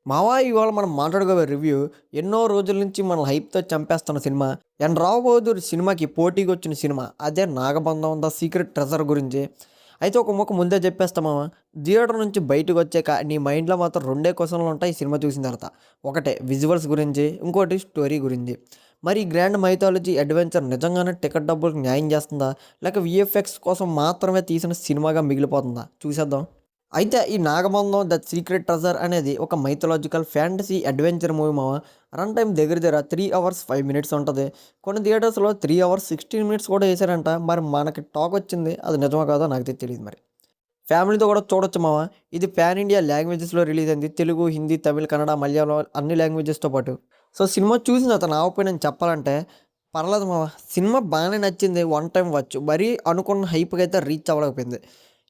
మావా ఇవాళ మనం మాట్లాడుకోవే రివ్యూ ఎన్నో రోజుల నుంచి మన హైప్తో చంపేస్తున్న సినిమా అండ్ రావు బహదూర్ సినిమాకి పోటీకి వచ్చిన సినిమా అదే నాగబంధం ద సీక్రెట్ ట్రెజర్ గురించి. అయితే ఒక ముక్క ముందే చెప్పేస్తామా, థియేటర్ నుంచి బయటకు వచ్చాక నీ మైండ్లో మాత్రం రెండే క్వశ్చన్లు ఉంటాయి ఈ సినిమా చూసిన తర్వాత. ఒకటే విజువల్స్ గురించి, ఇంకోటి స్టోరీ గురించి. మరి ఈ గ్రాండ్ మైథాలజీ అడ్వెంచర్ నిజంగానే టికెట్ డబ్బులకు న్యాయం చేస్తుందా, లేక విఎఫ్ఎక్స్ కోసం మాత్రమే తీసిన సినిమాగా మిగిలిపోతుందా చూసేద్దాం. అయితే ఈ నాగబంధం ద సీక్రెట్ ట్రెజర్ అనేది ఒక మైథలాజికల్ ఫ్యాంటసీ అడ్వెంచర్ మూవీ మావ. రన్ టైం దగ్గర దగ్గర 3 hours 5 minutes ఉంటుంది. కొన్ని థియేటర్స్లో 3 hours 16 minutes కూడా వేసారంట. మరి మనకి టాక్ వచ్చింది, అది నిజమో కాదో నాకు తెలియదు. మరి ఫ్యామిలీతో కూడా చూడొచ్చు మావ. ఇది పాన్ ఇండియా లాంగ్వేజెస్లో రిలీజ్ అయింది, తెలుగు, హిందీ, తమిళ్, కన్నడ, మలయాళం అన్ని లాంగ్వేజెస్తో పాటు. సో సినిమా చూసిన తర్వాత నా ఒపీనియన్ చెప్పాలంటే పర్లేదు మావ, సినిమా బాగానే నచ్చింది, వన్ టైం వచ్చు. మరీ అనుకున్న హైప్కి అయితే రీచ్ అవ్వలేకపోయింది.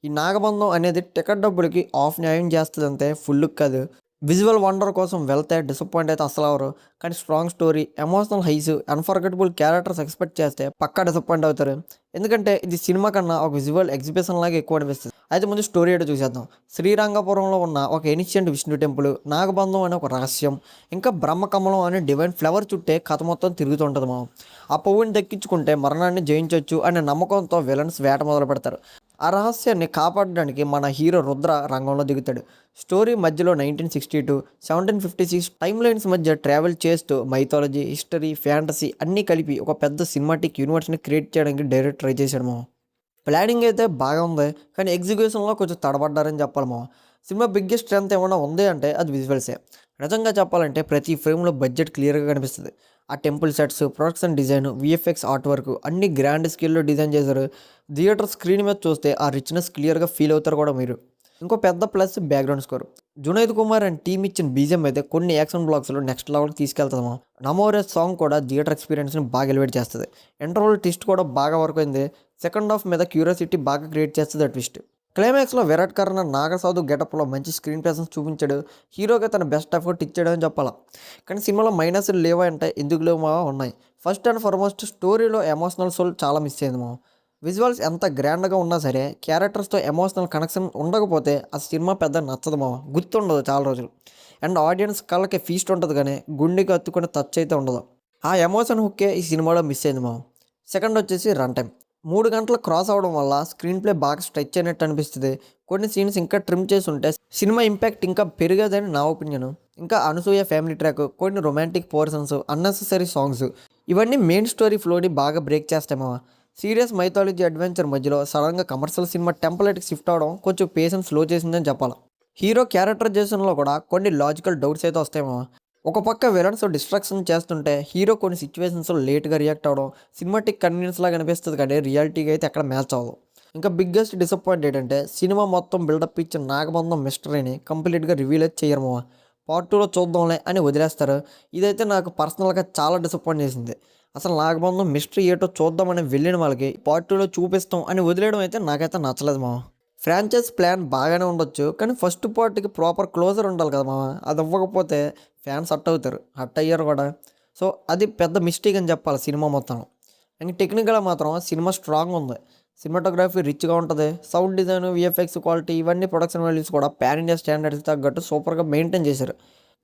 ఈ నాగబంధం అనేది టికెట్ డబ్బులకి ఆఫ్ న్యాయం చేస్తుంది అంతే, ఫుల్ కాదు. విజువల్ వండర్ కోసం వెళ్తే డిసప్పాయింట్ అయితే అసలు అవరు. కానీ strong story, emotional highs, unforgettable characters expect చేస్తే పక్కా డిసప్పాయింట్ అవుతారు. ఎందుకంటే ఇది సినిమా కన్నా ఒక విజువల్ ఎగ్జిబిషన్ లాగా ఎక్కువ అనిపిస్తుంది. అయితే ముందు స్టోరీ ఏంటో చూసేద్దాం. శ్రీరంగపురంలో ఉన్న ఒక ఏన్షియంట్ విష్ణు టెంపుల్, నాగబంధం అనే ఒక రహస్యం, ఇంకా బ్రహ్మకమలం అనే డివైన్ ఫ్లవర్ చుట్టే కథ మొత్తం తిరుగుతుంటుంది మనం. ఆ పువ్వుని దక్కించుకుంటే మరణాన్ని జయించవచ్చు అనే నమ్మకంతో విలన్స్ వేట మొదలు పెడతారు. ఆ రహస్యాన్ని కాపాడడానికి మన హీరో రుద్ర రంగంలో దిగుతాడు. స్టోరీ మధ్యలో 1962, 1756 టైమ్ లైన్స్ మధ్య ట్రావెల్ చేస్తూ మైథాలజీ, హిస్టరీ, ఫ్యాంటసీ అన్నీ కలిపి ఒక పెద్ద సినిమాటిక్ యూనివర్స్ని క్రియేట్ చేయడానికి డైరెక్ట్ ట్రై చేశాడు మామ. ప్లానింగ్ అయితే బాగా ఉంది, కానీ ఎగ్జిక్యూషన్లో కొంచెం తడబడ్డారని చెప్పాలి మామ. సినిమా బిగ్గెస్ట్ స్ట్రెంత్ ఏమైనా ఉంది అంటే అది విజువల్సే. నిజంగా చెప్పాలంటే ప్రతి ఫ్రేమ్లో బడ్జెట్ క్లియర్గా కనిపిస్తుంది. ఆ temple sets, production design, VFX art work అన్ని గ్రాండ్ స్కేల్లో డిజైన్ చేశారు. థియేటర్ స్క్రీన్ మీద చూస్తే ఆ రిచ్నెస్ క్లియర్గా ఫీల్ అవుతారు కూడా మీరు. ఇంకో పెద్ద plus background score. Junaid Kumar and team ఇచ్చిన బీజం అయితే కొన్ని యాక్షన్ బ్లాక్స్లో నెక్స్ట్ లెవెల్కి తీసుకెళ్తాము. నమోరే సాంగ్ కూడా థియేటర్ ఎక్స్పీరియన్స్ని బాగా ఎలివేట్ చేస్తుంది. ఇంటర్వల్ ట్విస్ట్ కూడా బాగా వర్క్ అయింది. సెకండ్ హాఫ్ మీద క్యూరియాసిటీ బాగా క్రియేట్ చేస్తుంది ఆ ట్విస్ట్. క్లైమాక్స్లో విరాట్ కర్ణ నాగసాధు గెటప్లో మంచి స్క్రీన్ ప్రెసెన్స్ చూపించాడు. హీరోగా తన బెస్ట్ ఎఫర్ట్ ఇచ్చాడు అని చెప్పాలి. కానీ సినిమాలో మైనస్లు లేవా అంటే ఎందుకు లేవా ఉన్నాయి. ఫస్ట్ అండ్ ఫార్మోస్ట్ స్టోరీలో ఎమోషనల్ సోల్ చాలా మిస్ అయింది మా. విజువల్స్ ఎంత గ్రాండ్గా ఉన్నా సరే క్యారెక్టర్స్తో ఎమోషనల్ కనెక్షన్ ఉండకపోతే ఆ సినిమా పెద్ద నచ్చదు మామ, గుర్తుండదు చాలా రోజులు. అండ్ ఆడియన్స్ కళ్ళకి ఫీస్ట్ ఉంటుంది కానీ గుండెకి హత్తుకునే టచ్ అయితే ఉండదు. ఆ ఎమోషన్ హుక్కే ఈ సినిమాలో మిస్ అయింది మామ. సెకండ్ వచ్చేసి రన్ టైం. 3 గంటలు క్రాస్ అవడం వల్ల స్క్రీన్ ప్లే బాగా స్ట్రెచ్ అయినట్టు అనిపిస్తుంది. కొన్ని సీన్స్ ఇంకా ట్రిమ్ చేసి ఉంటే సినిమా ఇంపాక్ట్ ఇంకా పెరిగేదని నా ఒపీనియన్. ఇంకా అనసూయ ఫ్యామిలీ ట్రాక్, కొన్ని రొమాంటిక్ పోర్షన్స్, అన్నెసెసరీ సాంగ్స్ ఇవన్నీ మెయిన్ స్టోరీ ఫ్లోని బాగా బ్రేక్ చేస్తామా. సీరియస్ మైథాలజీ అడ్వెంచర్ మధ్యలో సడన్గా కమర్షియల్ సినిమా టెంప్లెట్కి షిఫ్ట్ అవడం కొంచెం పేషెన్స్ స్లో చేసిందని చెప్పాలి. హీరో క్యారెక్టరైజేషన్లో కూడా కొన్ని లాజికల్ డౌట్స్ అయితే వస్తాయేమో. ఒక పక్క విలన్స్ డిస్ట్రాక్షన్ చేస్తుంటే హీరో కొన్ని సిచ్యువేషన్స్లో లేట్గా రియాక్ట్ అవ్వడం సినిమాటిక్ కన్వీనియన్స్ లాగా అనిపిస్తుంది, కానీ రియాలిటీగా అయితే ఎక్కడ మ్యాచ్ అవ్వదు. ఇంకా బిగ్గెస్ట్ డిసప్పాయింట్ ఏంటంటే సినిమా మొత్తం బిల్డప్ ఇచ్చిన నాగబంధం మిస్టరీని కంప్లీట్గా రివీల్ అయితే చేయరు. పార్ట్ 2లో చూద్దాంలే అని వదిలేస్తారు. ఇదైతే నాకు పర్సనల్గా చాలా డిసప్పాయింట్ చేసింది. అసలు నాగబంధం మిస్టరీ ఏటో చూద్దామని వెళ్ళిన వాళ్ళకి పార్ట్ 2లో చూపిస్తాం అని వదిలేయడం అయితే నాకైతే నచ్చలేదు మామ. ఫ్రాంచైజ్ ప్లాన్ బాగానే ఉండొచ్చు, కానీ ఫస్ట్ పార్ట్కి ప్రాపర్ క్లోజర్ ఉండాలి కదా మామ. అది ఇవ్వకపోతే ఫ్యాన్స్ హట్ అవుతారు, హట్ అయ్యారు కూడా. సో అది పెద్ద మిస్టేక్ అని చెప్పాలి సినిమా మొత్తం. అండ్ టెక్నికల్గా మాత్రం సినిమా స్ట్రాంగ్ ఉంది. సినిమాటోగ్రఫీ రిచ్గా ఉంటుంది. సౌండ్ డిజైన్, విఎఫ్ఎక్స్ క్వాలిటీ ఇవన్నీ ప్రొడక్షన్ వాల్యూస్ కూడా పాన్ ఇండియా స్టాండర్డ్స్ తగ్గట్టు సూపర్గా మెయింటైన్ చేశారు.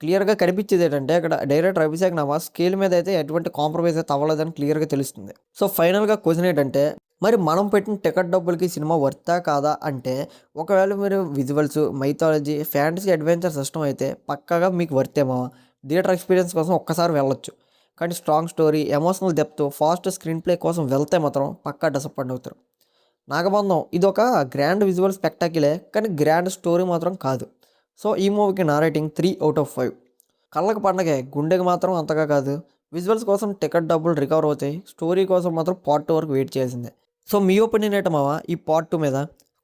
క్లియర్గా కనిపించేది ఏంటంటే ఇక్కడ డైరెక్టర్ అభిషేక్ నవాజ్ స్కేల్ మీద అయితే ఎటువంటి కాంప్రమైజ్ అయితే అవ్వలేదని క్లియర్గా తెలుస్తుంది. సో ఫైనల్గా క్వశ్చన్ ఏంటంటే మరి మనం పెట్టిన టికెట్ డబ్బులకి సినిమా వర్తా కాదా అంటే, ఒకవేళ మీరు visuals, mythology, fantasy adventure system అయితే పక్కాగా మీకు వర్తేమో. థియేటర్ ఎక్స్పీరియన్స్ కోసం ఒక్కసారి వెళ్ళొచ్చు. కానీ strong story, emotional depth, fast screen play కోసం వెళ్తే మాత్రం పక్కా డిసప్పాయింట్ అవుతారు. నాగబంధం ఇది ఒక గ్రాండ్ విజువల్ స్పెక్టాక్యులే, కానీ గ్రాండ్ స్టోరీ మాత్రం కాదు. సో ఈ మూవీకి నా రేటింగ్ 3/5. కళ్ళకు పండగే, గుండెకి మాత్రం అంతగా కాదు. విజువల్స్ కోసం టికెట్ డబ్బులు రికవర్ అవుతాయి, స్టోరీ కోసం మాత్రం పార్ట్ 2 వరకు వెయిట్ చేయాల్సిందే. సో మీ ఒపీనియన్ ఏంటో మావా ఈ పార్ట్ 2 మీద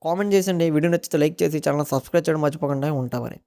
కామెంట్ చేసండి. వీడియో నచ్చితే లైక్ చేసి ఛానల్ సబ్స్క్రైబ్ చేయడం మర్చిపోకుండా ఉంటామని.